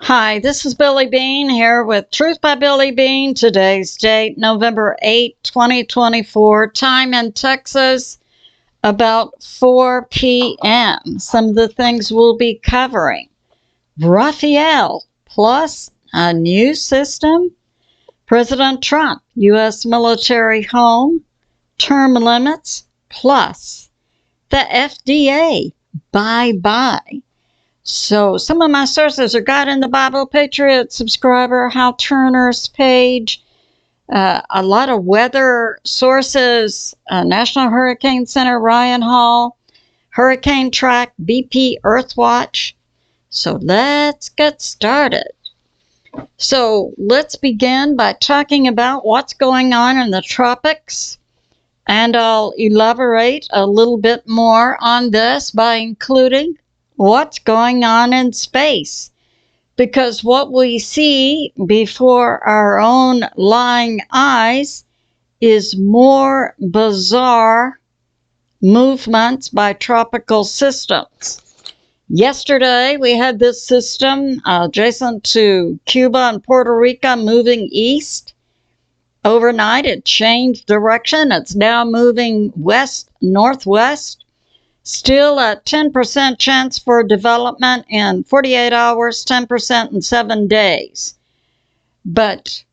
Hi, this is Billie Beene here with Truth by Billie Beene. Today's date, November 8, 2024. Time in Texas, about 4 p.m. Some of the things we'll be covering. Rafael, plus a new system. President Trump, U.S. military home. Term limits, plus the FDA. Bye-bye. So some of my sources are God in the Bible, Patriot Subscriber, Hal Turner's page, a lot of weather sources, National Hurricane Center, Ryan Hall, Hurricane Track, BP Earthwatch. So let's get started. So let's begin by talking about what's going on in the tropics. And I'll elaborate a little bit more on this by including what's going on in space, because what we see before our own lying eyes is more bizarre movements by tropical systems. Yesterday, we had this system adjacent to Cuba and Puerto Rico moving east. Overnight, it changed direction. It's now moving west-northwest. Still a 10% chance for development in 48 hours, 10% in 7 days. But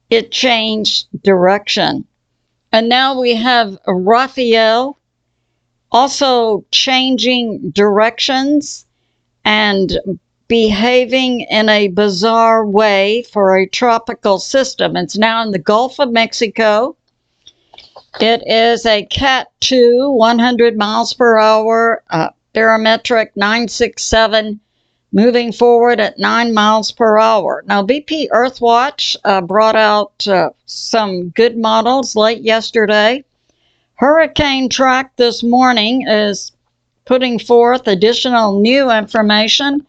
it changed direction. And now we have Rafael also changing directions and behaving in a bizarre way for a tropical system. It's now in the Gulf of Mexico. It is a Cat 2, 100 miles per hour, barometric 967, moving forward at 9 miles per hour. Now, BP Earthwatch brought out some good models late yesterday. Hurricane Track this morning is putting forth additional new information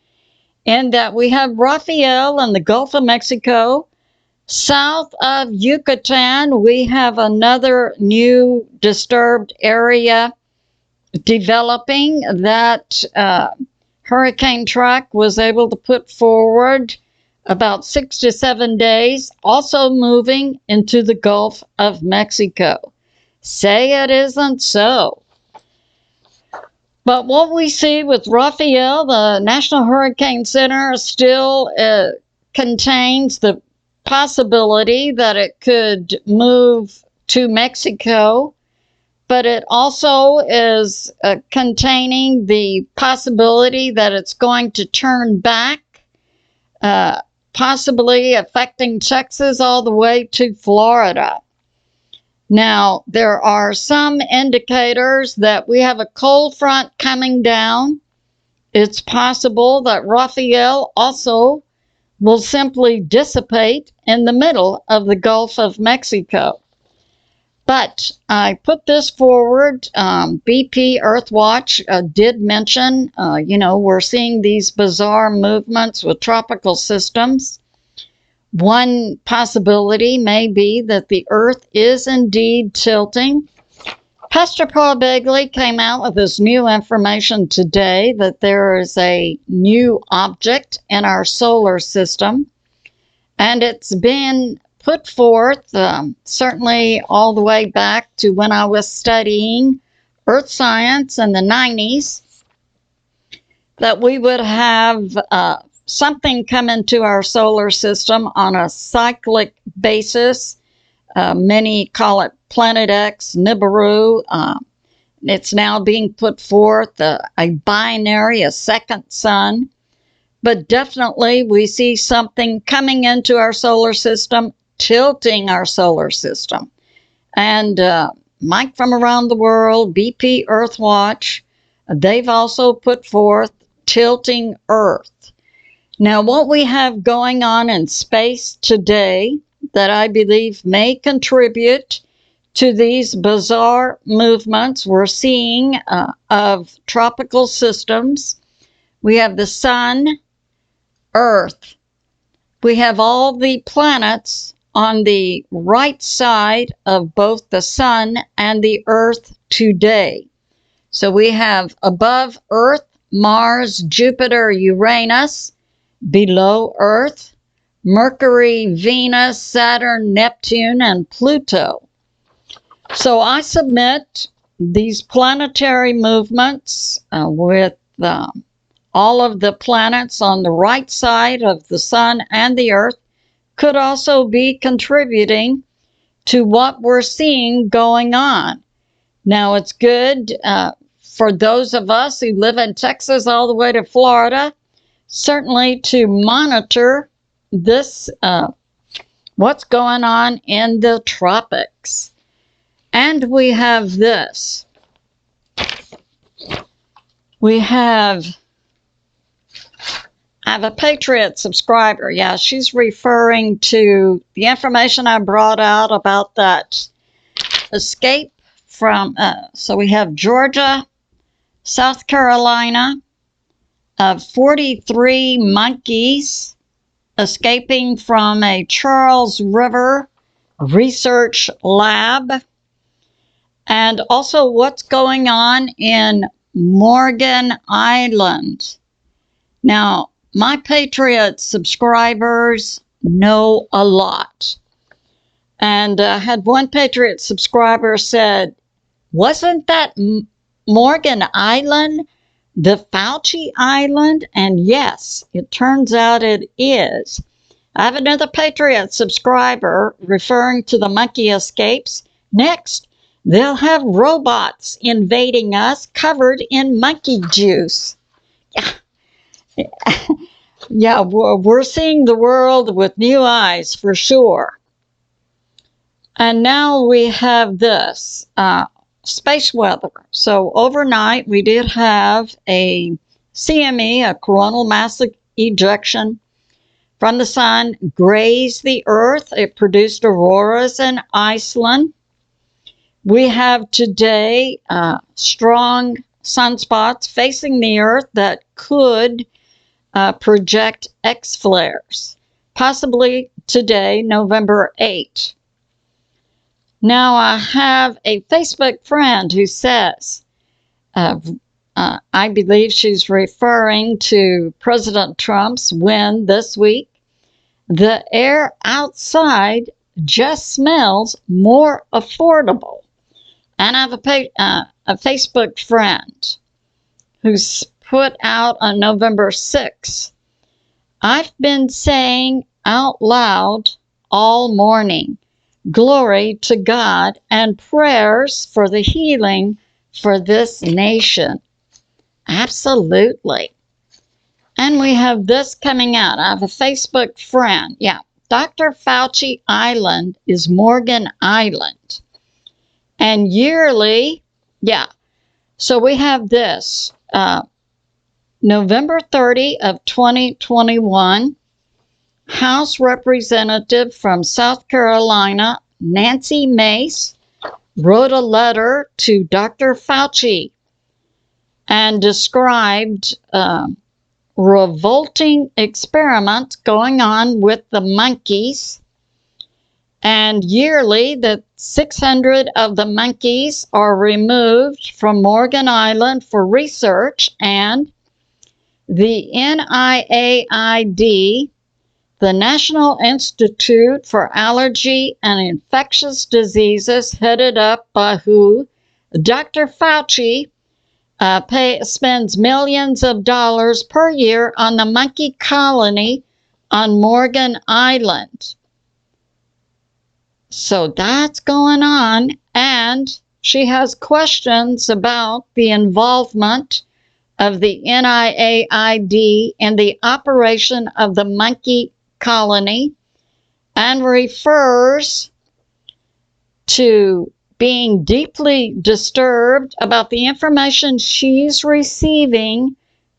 in that we have Rafael in the Gulf of Mexico. South of Yucatan, we have another new disturbed area developing that Hurricane Track was able to put forward about 6 to 7 days, also moving into the Gulf of Mexico. Say it isn't so. But what we see with Rafael, the National Hurricane Center still contains the possibility that it could move to Mexico, but it also is containing the possibility that it's going to turn back, possibly affecting Texas all the way to Florida. Now, there are some indicators that we have a cold front coming down. It's possible that Rafael also will simply dissipate in the middle of the Gulf of Mexico. But I put this forward. BP Earthwatch did mention, we're seeing these bizarre movements with tropical systems. One possibility may be that the Earth is indeed tilting. Pastor Paul Begley came out with this new information today that there is a new object in our solar system, and it's been put forth certainly all the way back to when I was studying earth science in the 90s, that we would have something come into our solar system on a cyclic basis. Many call it Planet X, Nibiru. It's now being put forth a binary, a second sun. But definitely we see something coming into our solar system, tilting our solar system. And Mike from around the world, BP Earthwatch, they've also put forth tilting Earth. Now, what we have going on in space today that I believe may contribute to these bizarre movements we're seeing of tropical systems. We have the sun, Earth. We have all the planets on the right side of both the sun and the Earth today. So we have above Earth, Mars, Jupiter, Uranus, below Earth, Mercury, Venus, Saturn, Neptune, and Pluto. So I submit these planetary movements with all of the planets on the right side of the sun and the Earth could also be contributing to what we're seeing going on. Now, it's good for those of us who live in Texas all the way to Florida, certainly to monitor this, what's going on in the tropics. And we have this. I have a Patriot subscriber. Yeah, she's referring to the information I brought out about that escape from, so we have Georgia, South Carolina, 43 monkeys escaping from a Charles River research lab, and also what's going on in Morgan Island. Now, my Patriot subscribers know a lot. And I had one Patriot subscriber said, wasn't that Morgan Island the Fauci Island? And yes, it turns out it is. I have another Patriot subscriber referring to the monkey escapes. Next, they'll have robots invading us covered in monkey juice. Yeah, we're seeing the world with new eyes for sure. And now we have this space weather. So overnight we did have a CME, a coronal mass ejection from the sun, grazed the Earth. It produced auroras in Iceland. We have today strong sunspots facing the Earth that could project X flares, possibly today, November 8th. Now, I have a Facebook friend who says, I believe she's referring to President Trump's win this week, the air outside just smells more affordable. And I have a Facebook friend who's put out on November 6th, I've been saying out loud all morning, glory to God and prayers for the healing for this nation. Absolutely. And we have this coming out. I have a Facebook friend. Yeah, Dr. Fauci Island is Morgan Island. And yearly, yeah. So we have this. November 30 of 2021, House Representative from South Carolina, Nancy Mace, wrote a letter to Dr. Fauci and described revolting experiments going on with the monkeys. And yearly, the 600 of the monkeys are removed from Morgan Island for research, and the NIAID, the National Institute for Allergy and Infectious Diseases, headed up by who? Dr. Fauci, spends millions of dollars per year on the monkey colony on Morgan Island. So that's going on, and she has questions about the involvement of the NIAID in the operation of the monkey colony, and refers to being deeply disturbed about the information she's receiving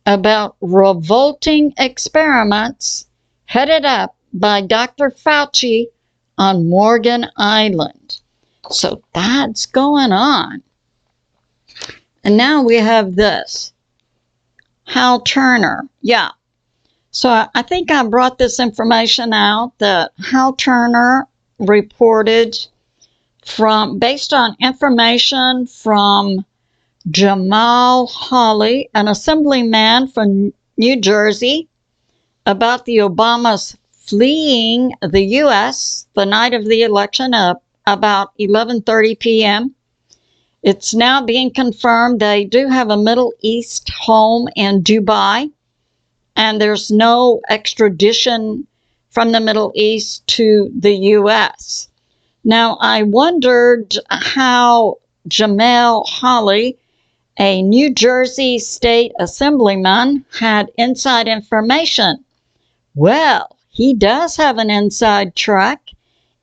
about revolting experiments headed up by Dr. Fauci on Morgan Island. So that's going on. And now we have this. Hal Turner. Yeah. So I think I brought this information out that Hal Turner reported based on information from Jamal Hawley, an assemblyman from New Jersey, about the Obamas fleeing the U.S. the night of the election about 11:30 p.m. It's now being confirmed they do have a Middle East home in Dubai, and there's no extradition from the Middle East to the U.S. Now, I wondered how Jamel Holly, a New Jersey state assemblyman, had inside information. Well, he does have an inside track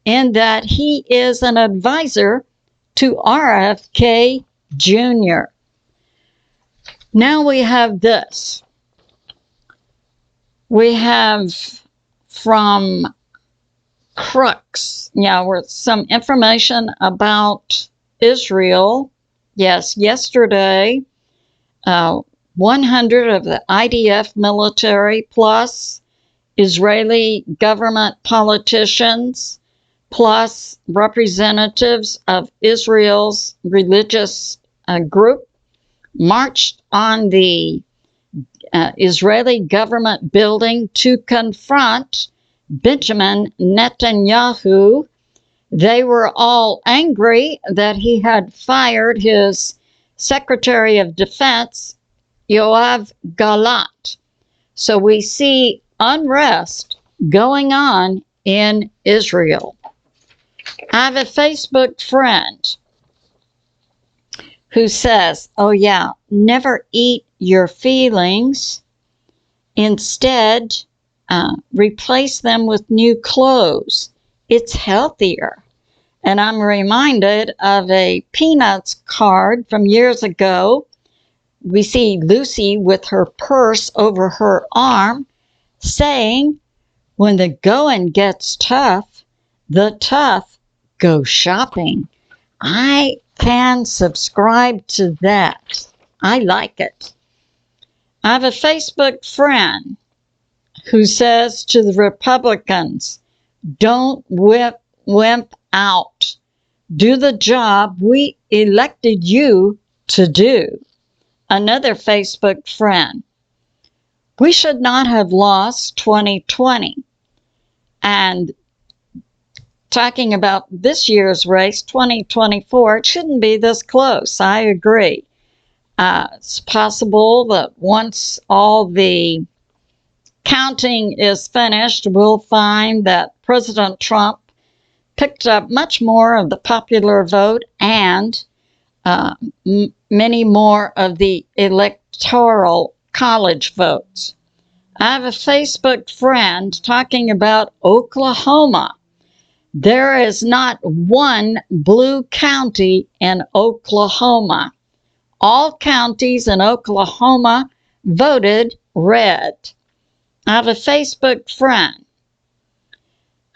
in that he is an advisor to RFK Jr. Now we have this. We have from Crux, with some information about Israel. Yes, yesterday, 100 of the IDF military plus Israeli government politicians plus representatives of Israel's religious group marched on the Israeli government building to confront Benjamin Netanyahu. They were all angry that he had fired his Secretary of Defense, Yoav Gallant. So we see unrest going on in Israel. I have a Facebook friend who says, oh yeah, never eat your feelings. Instead, replace them with new clothes. It's healthier. And I'm reminded of a Peanuts card from years ago. We see Lucy with her purse over her arm saying, when the going gets tough, the tough go shopping. I can subscribe to that. I like it. I have a Facebook friend who says to the Republicans, don't wimp out. Do the job we elected you to do. Another Facebook friend. We should not have lost 2020. And talking about this year's race, 2024, it shouldn't be this close. I agree. It's possible that once all the counting is finished, we'll find that President Trump picked up much more of the popular vote and many more of the electoral college votes. I have a Facebook friend talking about Oklahoma. There is not one blue county in Oklahoma. All counties in Oklahoma voted red. I have a Facebook friend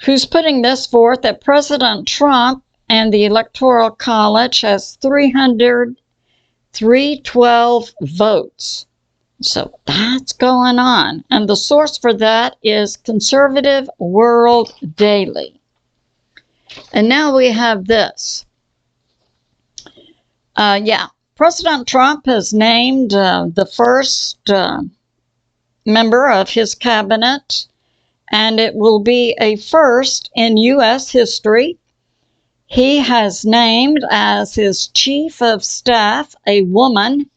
who's putting this forth that President Trump and the Electoral College has 312 votes. So that's going on. And the source for that is Conservative World Daily. And now we have this. President Trump has named the first member of his cabinet, and it will be a first in U.S. history. He has named as his chief of staff a woman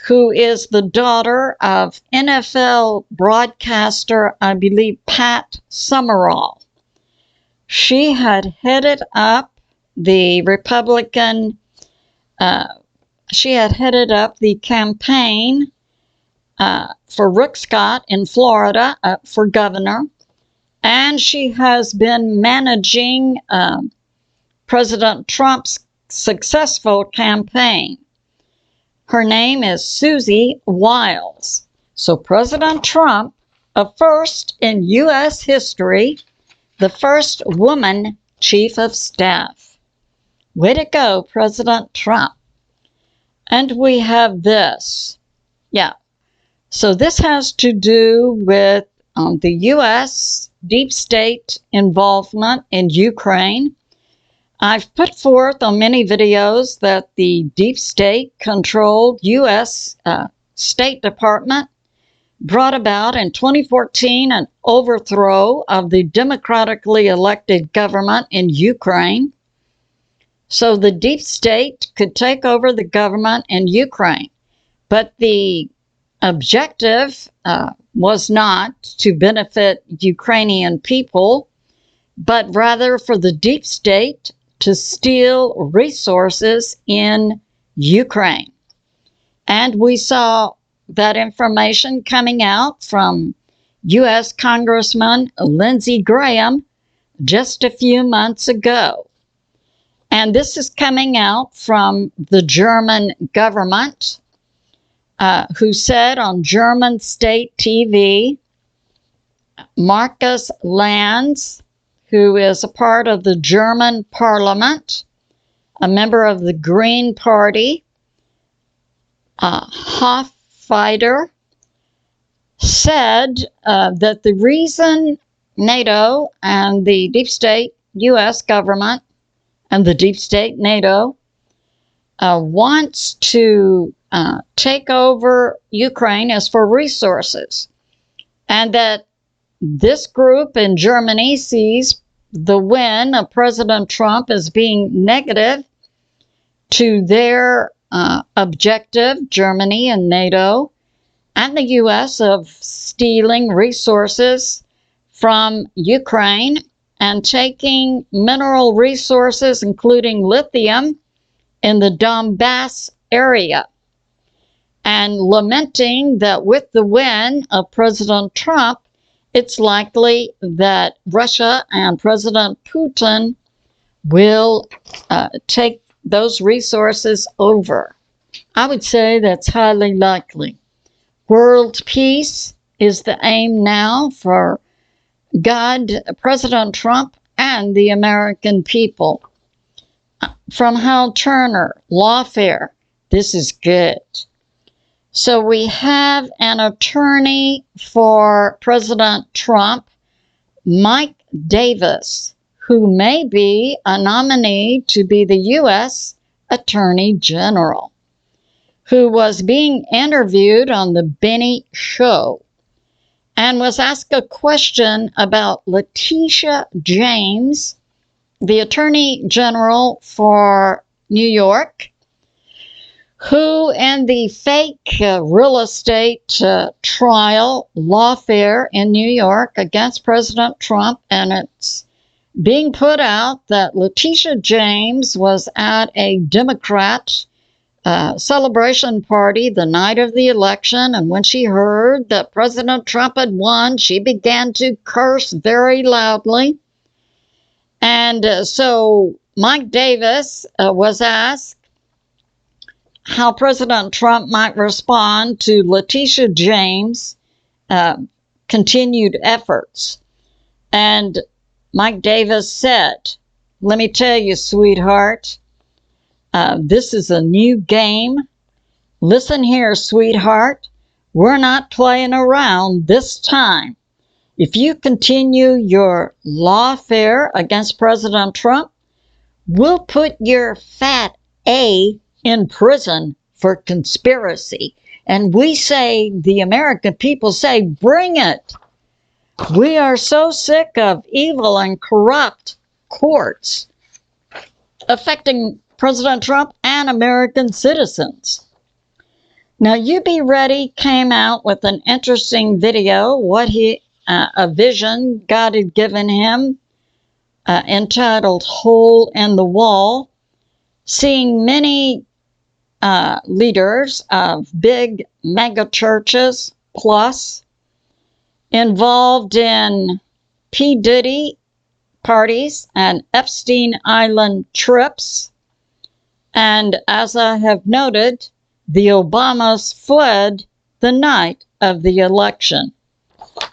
who is the daughter of NFL broadcaster, I believe, Pat Summerall. She had headed up the Republican, she had headed up the campaign for Rick Scott in Florida for governor, and she has been managing President Trump's successful campaign. Her name is Susie Wiles. So President Trump, a first in U.S. history, the first woman chief of staff. Way to go, President Trump. And we have this. So this has to do with the U.S. deep state involvement in Ukraine. I've put forth on many videos that the deep state controlled U.S. State Department brought about in 2014 an overthrow of the democratically elected government in Ukraine, so the deep state could take over the government in Ukraine. But the objective was not to benefit Ukrainian people, but rather for the deep state to steal resources in Ukraine. And we saw that information coming out from U.S. Congressman Lindsey Graham just a few months ago. And this is coming out from the German government, who said on German state TV, Markus Lanz, who is a part of the German parliament, a member of the Green Party, Hoffider, said that the reason NATO and the deep state U.S. government and the deep state NATO wants to take over Ukraine is for resources, and that this group in Germany sees the win of President Trump as being negative to their objective, Germany and NATO and the U.S., of stealing resources from Ukraine and taking mineral resources, including lithium, in the Donbass area, and lamenting that with the win of President Trump, it's likely that Russia and President Putin will take those resources over. I would say that's highly likely. World peace is the aim now for God, President Trump, and the American people. From Hal Turner, Lawfare, this is good. So we have an attorney for President Trump, Mike Davis, who may be a nominee to be the U.S. Attorney General, who was being interviewed on the Benny Show and was asked a question about Letitia James, the Attorney General for New York, who in the fake real estate trial, Lawfare in New York against President Trump, and it's being put out that Letitia James was at a Democrat celebration party the night of the election, and when she heard that President Trump had won, she began to curse very loudly. And so Mike Davis was asked how President Trump might respond to Letitia James' continued efforts. And Mike Davis said, "Let me tell you, sweetheart, this is a new game. Listen here, sweetheart, we're not playing around this time. If you continue your lawfare against President Trump, we'll put your fat A in prison for conspiracy." And we say, the American people say, bring it. We are so sick of evil and corrupt courts affecting President Trump and American citizens. Now, You Be Ready came out with an interesting video, a vision God had given him, entitled Hole in the Wall, seeing many leaders of big mega churches plus involved in P. Diddy parties and Epstein Island trips. And as I have noted, the Obamas fled the night of the election.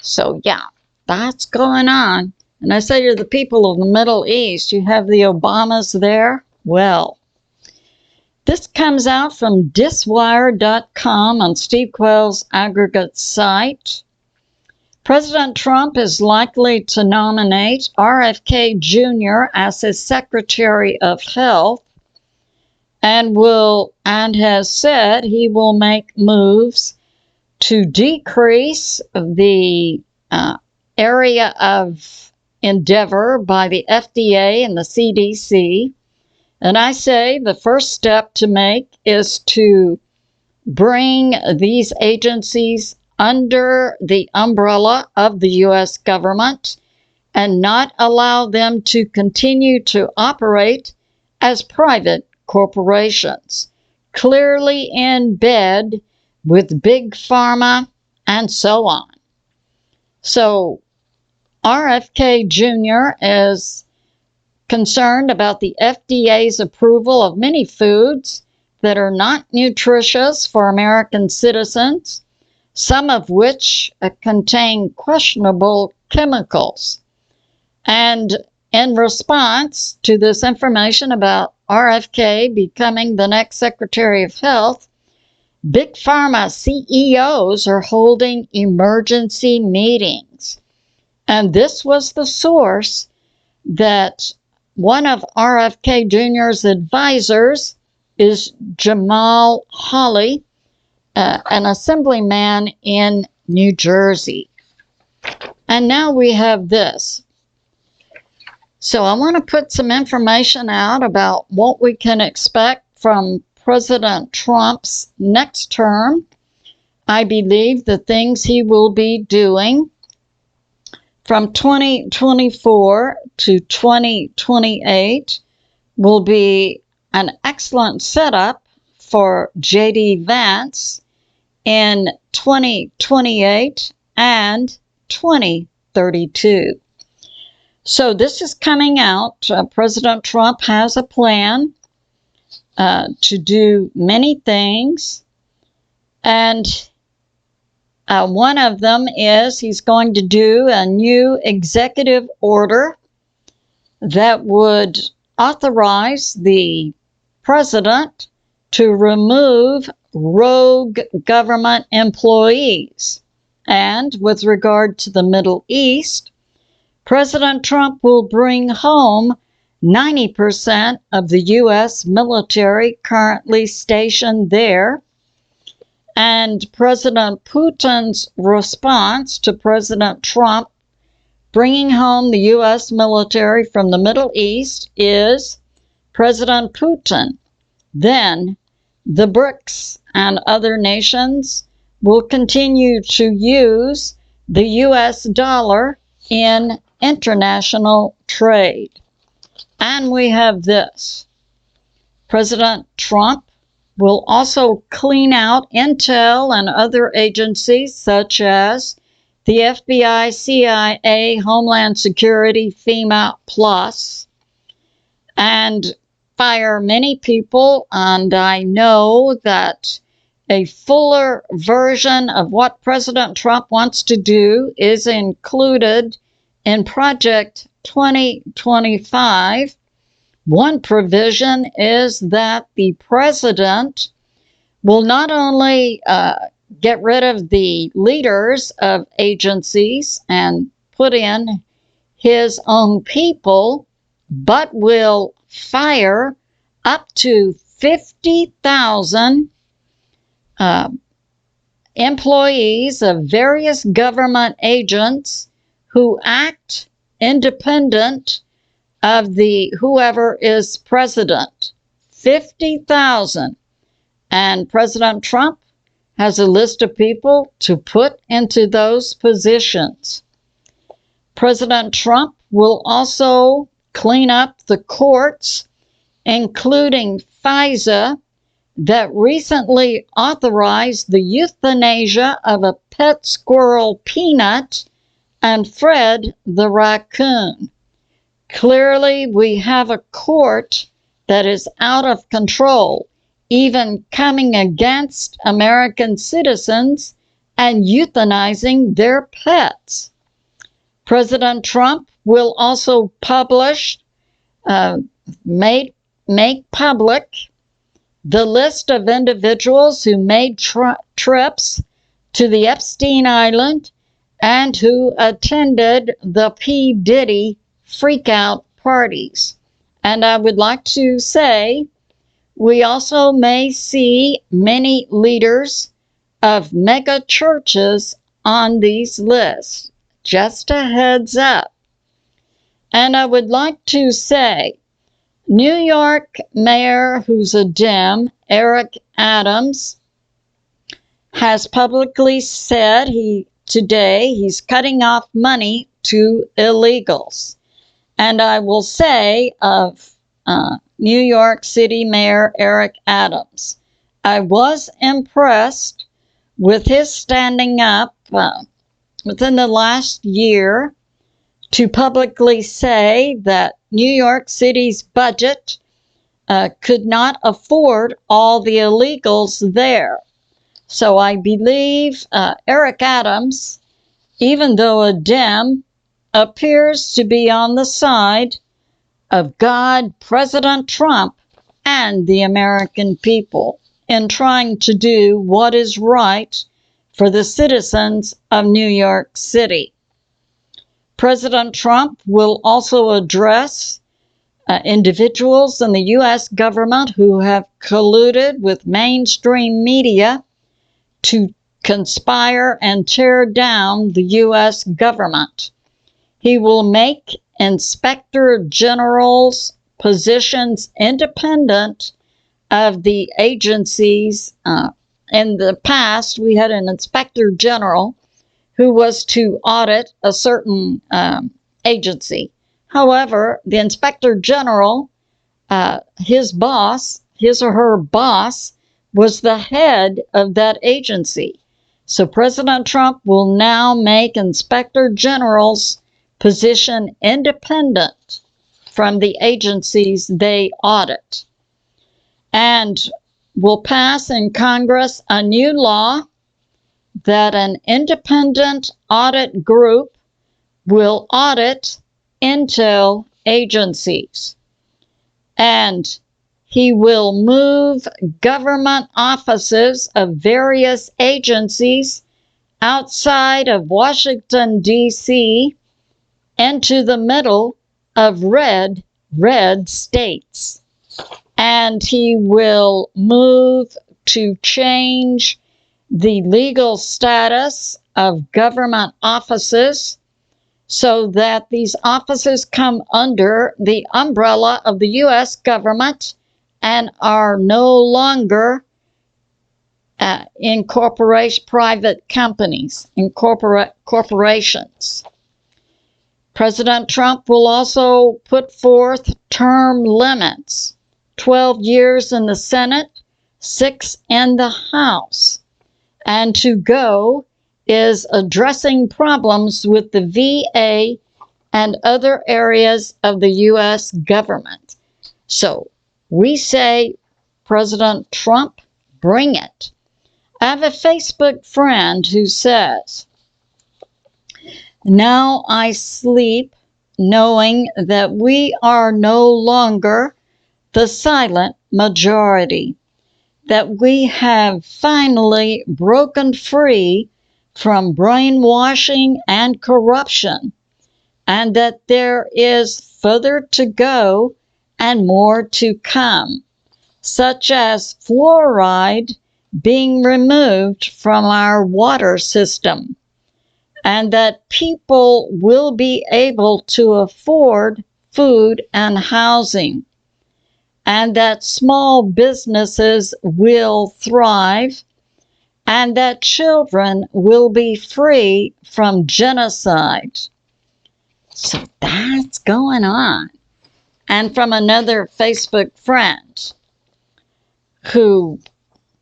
So yeah, that's going on. And I say to the people of the Middle East, you have the Obamas there? Well, this comes out from diswire.com on Steve Quayle's aggregate site. President Trump is likely to nominate RFK Jr. as his Secretary of Health and has said he will make moves to decrease the area of endeavor by the FDA and the CDC. And I say the first step to make is to bring these agencies under the umbrella of the U.S. government and not allow them to continue to operate as private corporations, clearly in bed with big pharma and so on. So RFK Jr. is concerned about the FDA's approval of many foods that are not nutritious for American citizens, some of which contain questionable chemicals. And in response to this information about RFK becoming the next Secretary of Health, Big Pharma CEOs are holding emergency meetings. And this was the source that one of RFK Jr.'s advisors is Jamal Hawley, an assemblyman in New Jersey. And now we have this. So I want to put some information out about what we can expect from President Trump's next term. I believe the things he will be doing from 2024 to 2028 will be an excellent setup for J.D. Vance in 2028 and 2032. So this is coming out. President Trump has a plan to do many things, and one of them is he's going to do a new executive order that would authorize the president to remove rogue government employees. And with regard to the Middle East, President Trump will bring home 90% of the U.S. military currently stationed there. And President Putin's response to President Trump bringing home the U.S. military from the Middle East is President Putin. Then the BRICS and other nations will continue to use the U.S. dollar in international trade. And we have this. President Trump will also clean out intel and other agencies such as the FBI, CIA, Homeland Security, FEMA Plus, and fire many people. And I know that a fuller version of what President Trump wants to do is included in Project 2025. One provision is that the president will not only get rid of the leaders of agencies and put in his own people, but will fire up to 50,000 employees of various government agents who act independent of the whoever is president. 50,000. And President Trump has a list of people to put into those positions. President Trump will also clean up the courts, including FISA, that recently authorized the euthanasia of a pet squirrel, Peanut, and Fred the raccoon. Clearly, we have a court that is out of control, even coming against American citizens and euthanizing their pets. President Trump will also publish, make public the list of individuals who made trips to the Epstein Island and who attended the P. Diddy freakout parties. And I would like to say we also may see many leaders of mega churches on these lists. Just a heads up. And I would like to say, New York Mayor, who's a Dem, Eric Adams, has publicly said today he's cutting off money to illegals. And I will say of New York City Mayor Eric Adams, I was impressed with his standing up within the last year to publicly say that New York City's budget could not afford all the illegals there. So I believe Eric Adams, even though a Dem, appears to be on the side of God, President Trump, and the American people in trying to do what is right for the citizens of New York City. President Trump will also address individuals in the U.S. government who have colluded with mainstream media to conspire and tear down the U.S. government. He will make Inspector General's positions independent of the agencies. In the past, we had an Inspector General who was to audit a certain agency. However, the Inspector General, his or her boss, was the head of that agency. So President Trump will now make Inspector General's position independent from the agencies they audit, and will pass in Congress a new law that an independent audit group will audit intel agencies. And he will move government offices of various agencies outside of Washington, D.C., into the middle of red states. And he will move to change the legal status of government offices so that these offices come under the umbrella of the U.S. government and are no longer private companies, corporations. President Trump will also put forth term limits, 12 years in the Senate, 6 in the House. And to go is addressing problems with the VA and other areas of the U.S. government. So we say, President Trump, bring it. I have a Facebook friend who says, now I sleep knowing that we are no longer the silent majority, that we have finally broken free from brainwashing and corruption, and that there is further to go and more to come, such as fluoride being removed from our water system, and that people will be able to afford food and housing, and that small businesses will thrive, and that children will be free from genocide. So that's going on. And from another Facebook friend who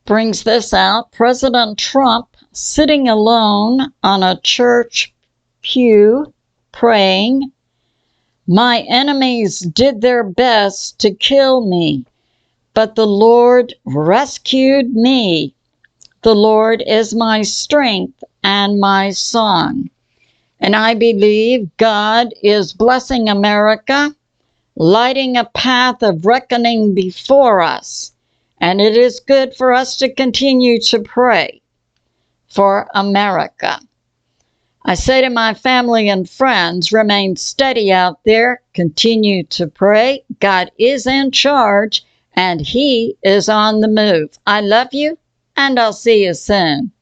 brings this out, President Trump sitting alone on a church pew praying, "My enemies did their best to kill me, but the Lord rescued me. The Lord is my strength and my song." And I believe God is blessing America, lighting a path of reckoning before us. And it is good for us to continue to pray for America. I say to my family and friends, remain steady out there, continue to pray. God is in charge and He is on the move. I love you, and I'll see you soon.